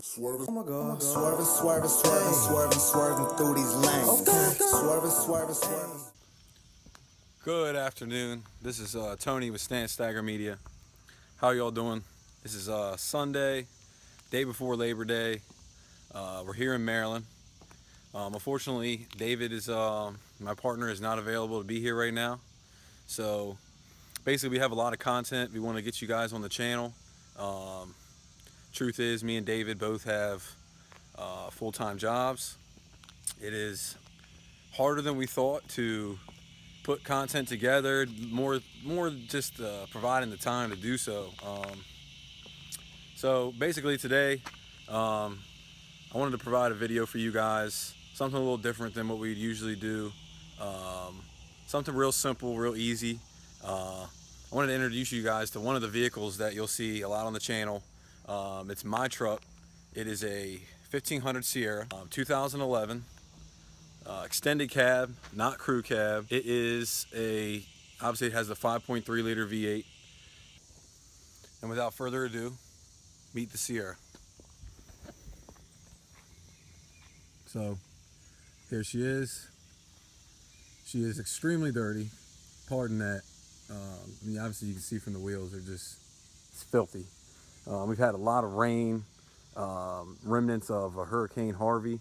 Swerving, oh my God. Swerving through these lanes. Swerving. Good afternoon. This is Tony with Stagger Media. How y'all doing? This is Sunday, day before Labor Day. We're here in Maryland. Unfortunately, David is my partner is not available to be here right now. So basically, we have a lot of content. We want to get you guys on the channel. Truth is, me and David both have full-time jobs. It is harder than we thought to put content together, more just providing the time to do so. So basically today, I wanted to provide a video for you guys, something a little different than what we usually do, something real simple, real easy. I wanted to introduce you guys to one of the vehicles that you'll see a lot on the channel. It's my truck. It is a 1500 Sierra, 2011. Extended cab, not crew cab. It is obviously it has the 5.3 liter V8. And without further ado, meet the Sierra. So here she is. She is extremely dirty. Pardon that. I mean, obviously you can see from the wheels, it's filthy. We've had a lot of rain, remnants of a Hurricane Harvey.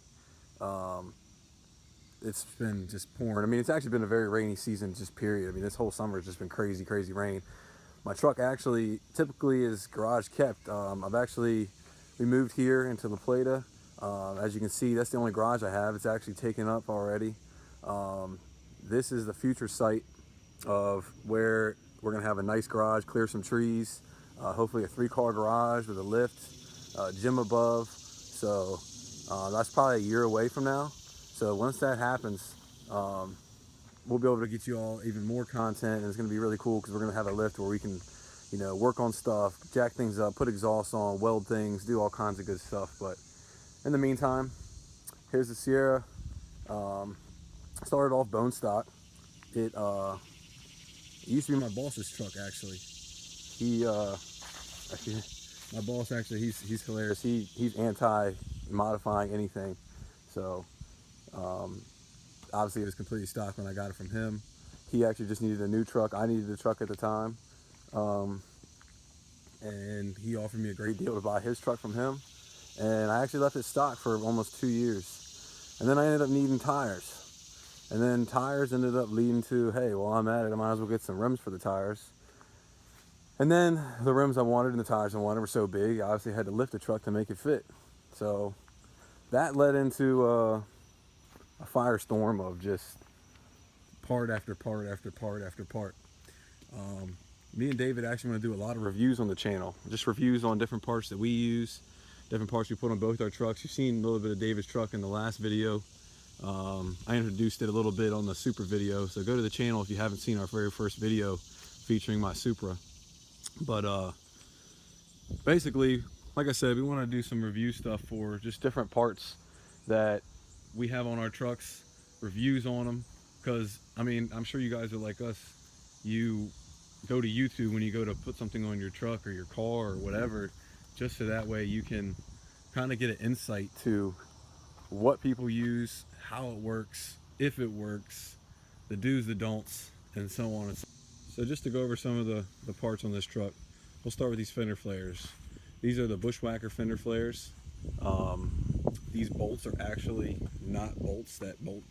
It's been just pouring. I mean, it's actually been a very rainy season, just period. I mean, this whole summer has just been crazy rain. My truck actually typically is garage kept. We moved here into La Plata. As you can see, that's the only garage I have. It's actually taken up already. This is the future site of where we're gonna have a nice garage, clear some trees, hopefully a 3-car garage with a lift, gym above. So that's probably a year away from now. So once that happens, we'll be able to get you all even more content, and it's going to be really cool because we're going to have a lift where we can, work on stuff, jack things up, put exhaust on, weld things, do all kinds of good stuff. But in the meantime, here's the Sierra. Started off bone stock. It used to be my boss's truck, actually. My boss actually, he's hilarious. He's anti modifying anything. So obviously it was completely stock when I got it from him. He actually just needed a new truck. I needed a truck at the time. And he offered me a great deal to buy his truck from him. And I actually left it stock for almost 2 years. And then I ended up needing tires. And then tires ended up leading to, hey, well, I'm at it. I might as well get some rims for the tires. And then the rims I wanted and the tires I wanted were so big, I obviously had to lift the truck to make it fit. So that led into a firestorm of just part after part after part after part. Me and David actually want to do a lot of reviews on the channel, just reviews on different parts that we use, different parts we put on both our trucks. You've seen a little bit of David's truck in the last video. I introduced it a little bit on the Supra video, so go to the channel if you haven't seen our very first video featuring my Supra. But basically, like I said, we want to do some review stuff for just different parts that we have on our trucks, reviews on them, because I mean, I'm sure you guys are like us. You go to YouTube when you go to put something on your truck or your car or whatever, just so that way you can kind of get an insight to what people use, how it works, if it works, the do's, the don'ts, and so on. So just to go over some of the parts on this truck, we'll start with these fender flares. These are the Bushwhacker fender flares. These bolts are actually not bolts that bolt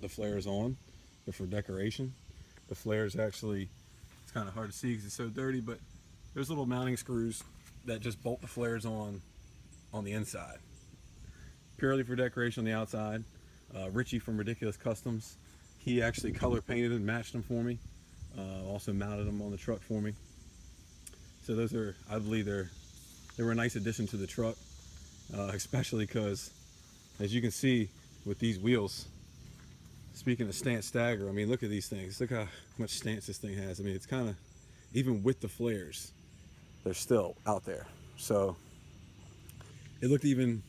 the flares on. They're for decoration. The flares actually, it's kind of hard to see because it's so dirty, but there's little mounting screws that just bolt the flares on the inside. Purely for decoration on the outside. Richie from Ridiculous Customs, he actually color painted and matched them for me. Also mounted them on the truck for me. So those are, I believe they were a nice addition to the truck, especially because, as you can see with these wheels, speaking of stance stagger, I mean, look at these things. Look how much stance this thing has. I mean, it's kind of, even with the flares, they're still out there. So it looked even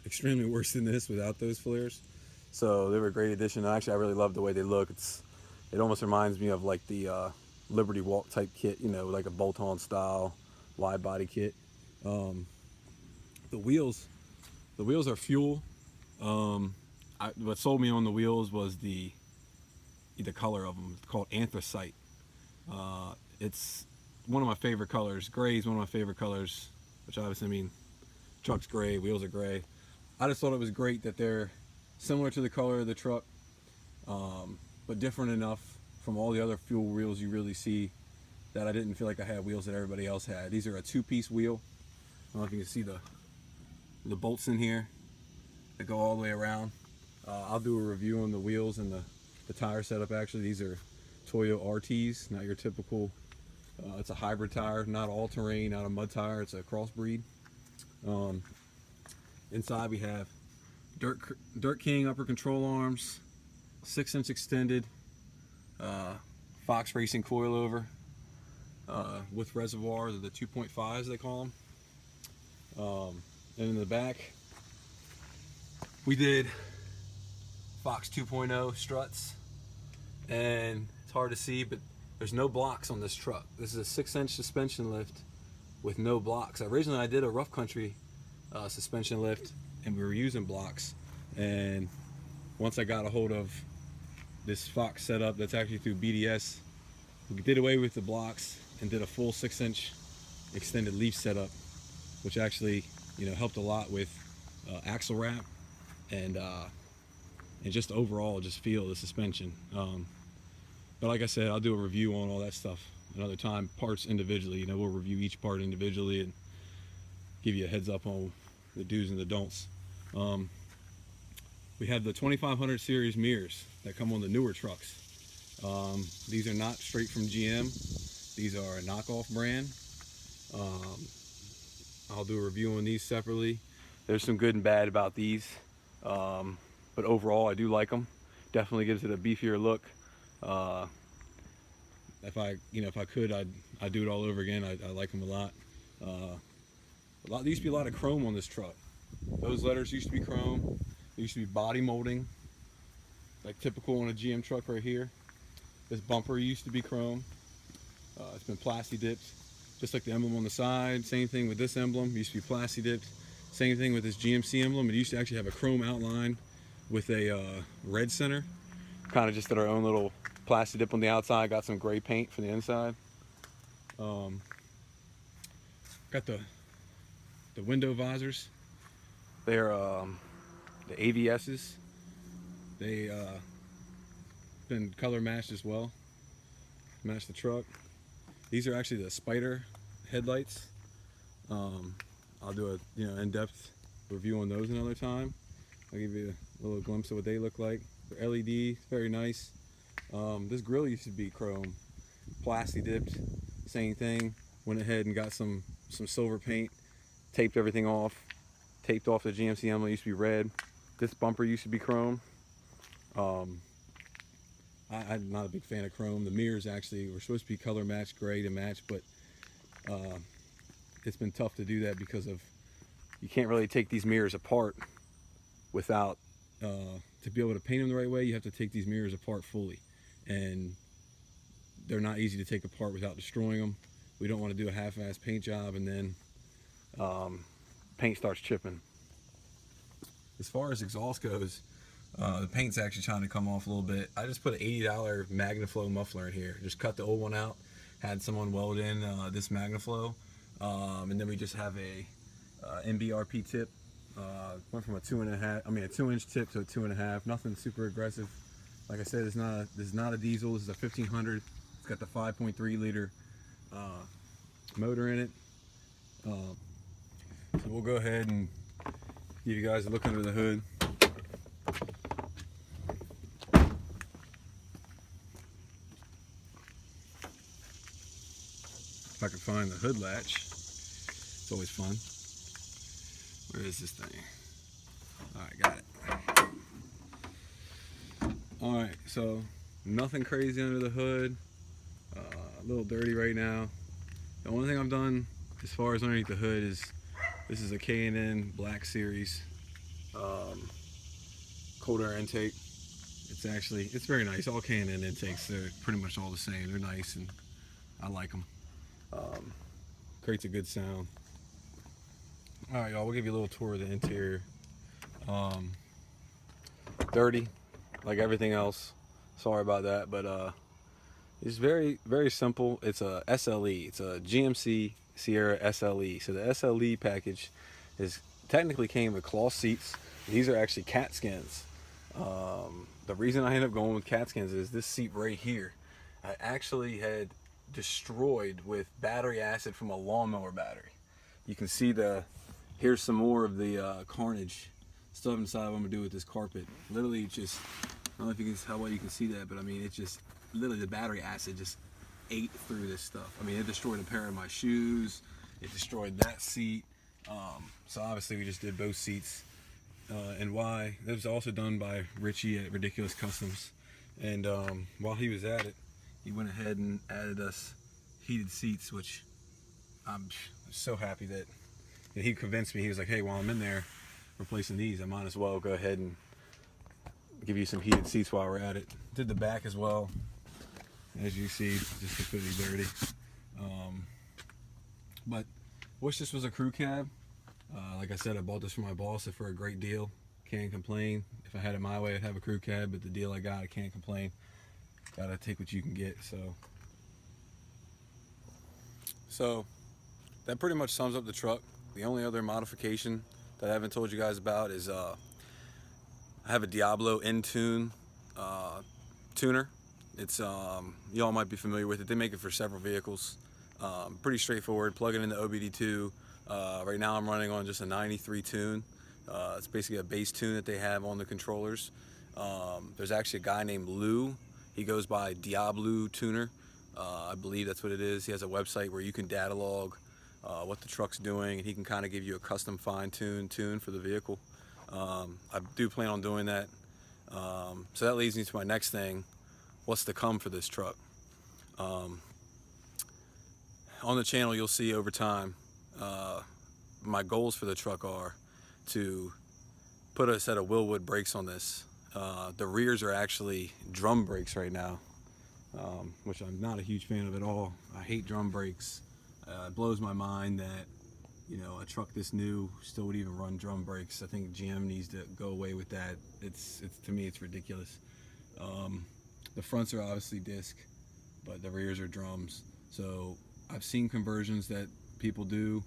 extremely worse than this without those flares. So they were a great addition. Actually, I really love the way they look. It almost reminds me of like the Liberty Walk type kit, like a bolt-on style wide body kit. The wheels are fuel. What sold me on the wheels was the color of them. It's called anthracite. It's one of my favorite colors. Gray is one of my favorite colors, which obviously, I mean, truck's gray, wheels are gray. I just thought it was great that they're similar to the color of the truck, but different enough from all the other fuel wheels you really see that I didn't feel like I had wheels that everybody else had. These are a two-piece wheel. I don't know if you can see the bolts in here that go all the way around. I'll do a review on the wheels and the tire setup. Actually, these are Toyo RTs, not your typical, it's a hybrid tire, not all-terrain, not a mud tire, it's a crossbreed. Inside we have Dirt King upper control arms, 6-inch extended Fox Racing coilover with reservoirs, the 2.5s they call them. And in the back we did Fox 2.0 struts, and it's hard to see, but there's no blocks on this truck. This is a 6-inch suspension lift with no blocks. Originally I did a rough country suspension lift and we were using blocks, and once I got a hold of this Fox setup that's actually through BDS, we did away with the blocks and did a full 6-inch extended leaf setup, which actually, you know, helped a lot with axle wrap and just overall just feel the suspension. But like I said, I'll do a review on all that stuff another time, parts individually. You know, we'll review each part individually and give you a heads up on the do's and the don'ts. We have the 2500 series mirrors that come on the newer trucks. These are not straight from GM. These are a knockoff brand. I'll do a review on these separately. There's some good and bad about these, but overall I do like them. Definitely gives it a beefier look. If I could, I'd do it all over again. I like them a lot. There used to be a lot of chrome on this truck. Those letters used to be chrome. There used to be body molding, like typical on a GM truck right here. This bumper used to be chrome. It's been plasti dipped, just like the emblem on the side. Same thing with this emblem, it used to be plasti dipped. Same thing with this GMC emblem. It used to actually have a chrome outline with a red center. Kind of just did our own little plasti dip on the outside. Got some gray paint for the inside. Got the window visors. They're the AVSs. They been color matched as well. Match the truck. These are actually the Spyder Headlights. I'll do a in-depth review on those another time. I'll give you a little glimpse of what they look like. They're LED, very nice. This grill used to be chrome, plasti dipped. Same thing. Went ahead and got some silver paint, taped everything off, taped off the GMC emblem. It used to be red. This bumper used to be chrome. I'm not a big fan of chrome. The mirrors actually were supposed to be color matched, gray to match, but it's been tough to do that because of you can't really take these mirrors apart without to be able to paint them the right way. You have to take these mirrors apart fully, and they're not easy to take apart without destroying them. We don't want to do a half-ass paint job and then paint starts chipping. As far as exhaust goes, the paint's actually trying to come off a little bit. I just put an $80 MagnaFlow muffler in here. Just cut the old one out, had someone weld in this MagnaFlow, and then we just have a MBRP tip. Went from a 2-inch tip to a 2.5. Nothing super aggressive. Like I said, this is not a diesel. This is a 1500. It's got the 5.3 liter motor in it. So we'll go ahead and give you guys a look under the hood. If I can find the hood latch, it's always fun. Where is this thing? Alright, got it. Alright, so nothing crazy under the hood. A little dirty right now. The only thing I've done as far as underneath the hood is this is a K&N Black Series cold air intake. It's very nice. All K&N intakes, they're pretty much all the same. They're nice and I like them. Creates a good sound. All right, y'all, we'll give you a little tour of the interior. Dirty, like everything else. Sorry about that, but it's very, very simple. It's a SLE. It's a GMC Sierra SLE. So the SLE package is technically came with cloth seats. These are actually cat skins. The reason I ended up going with cat skins is this seat right here, I actually had destroyed with battery acid from a lawnmower battery. You can see here's some more of the carnage. Still haven't decided what I'm gonna do with this carpet. Literally just, I don't know if you can, how well you can see that, but I mean, it just, literally the battery acid just ate through this stuff. I mean, it destroyed a pair of my shoes. It destroyed that seat. So obviously we just did both seats. And why, that was also done by Richie at Ridiculous Customs. And while he was at it, he went ahead and added us heated seats, which I'm so happy that he convinced me. He was like, hey, while I'm in there replacing these, I might as well go ahead and give you some heated seats while we're at it. Did the back as well. As you see, just completely dirty. But wish this was a crew cab. Like I said, I bought this for my boss for a great deal. Can't complain. If I had it my way, I'd have a crew cab, but the deal I got, I can't complain. Gotta take what you can get. So that pretty much sums up the truck. The only other modification that I haven't told you guys about is I have a Diablo in-tune tuner. It's y'all might be familiar with it. They make it for several vehicles. Pretty straightforward. Plug it into OBD2. Right now I'm running on just a 93 tune. It's basically a bass tune that they have on the controllers. There's actually a guy named Lou. He goes by Diablo Tuner. I believe that's what it is. He has a website where you can data log what the truck's doing, and he can kind of give you a custom fine-tuned tune for the vehicle. I do plan on doing that. So that leads me to my next thing. What's to come for this truck? On the channel, you'll see over time, my goals for the truck are to put a set of Willwood brakes on this. The rears are actually drum brakes right now, which I'm not a huge fan of at all. I hate drum brakes. It blows my mind that, you know, a truck this new still would even run drum brakes. I think GM needs to go away with that. It's to me, it's ridiculous. The fronts are obviously disc, but the rears are drums. So I've seen conversions that people do,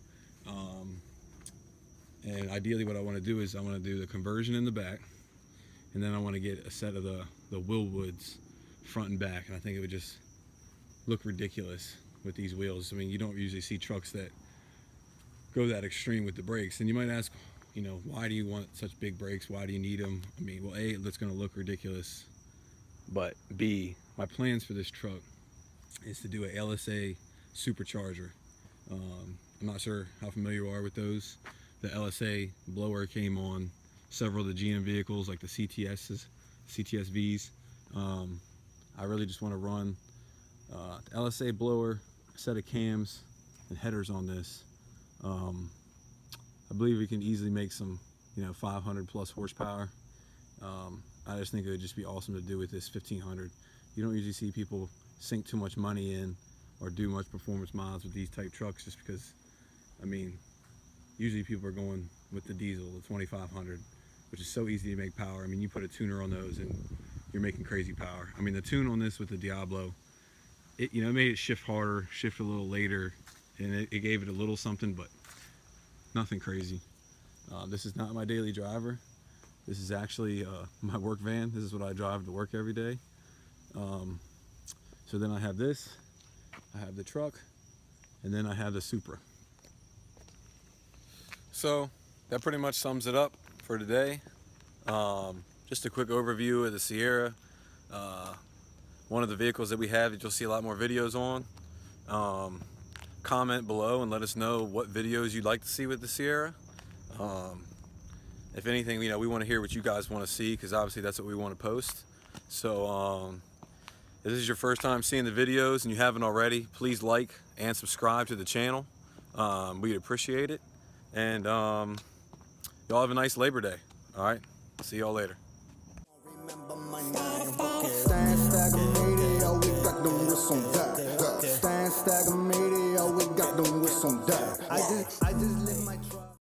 and ideally what I want to do is I want to do the conversion in the back, and then I want to get a set of the Willwoods front and back, and I think it would just look ridiculous with these wheels. I mean, you don't usually see trucks that go that extreme with the brakes. And you might ask, you know, why do you want such big brakes? Why do you need them? I mean, well, A, it's going to look ridiculous, but B, my plans for this truck is to do a LSA supercharger. I'm not sure how familiar you are with those. The LSA blower came on several of the GM vehicles, like the CTSVs. I really just want to run the LSA blower, a set of cams and headers on this. I believe we can easily make some, you know, 500 plus horsepower. I just think it would just be awesome to do with this 1500. You don't usually see people sink too much money in or do much performance miles with these type trucks, just because, I mean, usually people are going with the diesel, the 2500, which is so easy to make power. I mean, you put a tuner on those and you're making crazy power. I mean, the tune on this with the Diablo, it, you know, it made it shift harder, shift a little later, and it gave it a little something, but nothing crazy. This is not my daily driver. This is actually my work van. This is what I drive to work every day. So then I have this, I have the truck, and then I have the Supra. So that pretty much sums it up for today. Just a quick overview of the Sierra. One of the vehicles that we have that you'll see a lot more videos on. Comment below and let us know what videos you'd like to see with the Sierra. If anything, you know, we want to hear what you guys want to see, because obviously that's what we want to post. So if this is your first time seeing the videos and you haven't already, please like and subscribe to the channel. We'd appreciate it. And y'all have a nice Labor Day. All right, see y'all later. Stagger made it, all we got them wrists on that. Stagger made it, all we got them wrists on that. I just live my